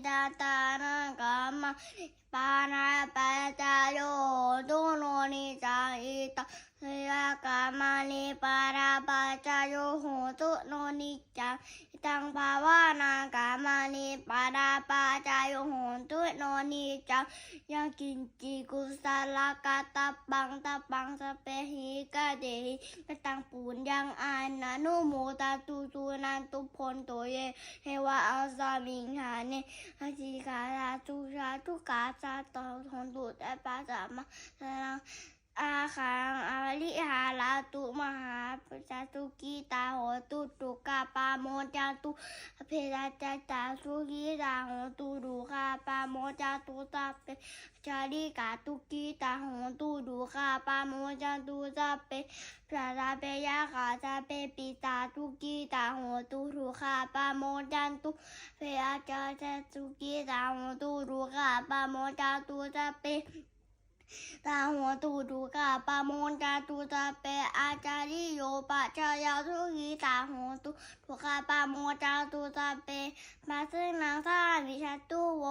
ตาตานังกามะปานาปัจจโยตุโนนิจังอิตาเสยกามานิปาราปัจจโยโหตุโนนิจังอิตังภาวานังกามานิปาราปัจจโยโหตุโนนิจังยังกินจิกุสลกะตะปังสเปหิกะเดหิกะตังปุญญังอานานุโมตตุสุนันตุพนโตเยเทวะอัสสามิงหาเนอธิกาลาตุชาทุกาสาตหนตุแต่ปัสสะมะสนังอาคังอริหาลาตุมหาปัจจตุกิตาโหตุตุกาปาโมจัตุเพราจัตตาสุกิตาโหตุดุคาปาโมจัตุสัพเพชาลิกาตุกิตาโหตุดุคาปาโมจัตุสัพเพพระราเปยะคาสัพเพปิตาตุกิตาโหตุดุคาปาโมจัตุเพอาจาตุกิตาโหตุดุคาปาโมจัตุสัพเพตาหัวตูดูกาปาโมนจาตูตาเปอาจาริโยปัจจยาทุกิตาหัวตูดูกาปาโมนจาตูตาเปมาซึ่งนางสาวิชตุโว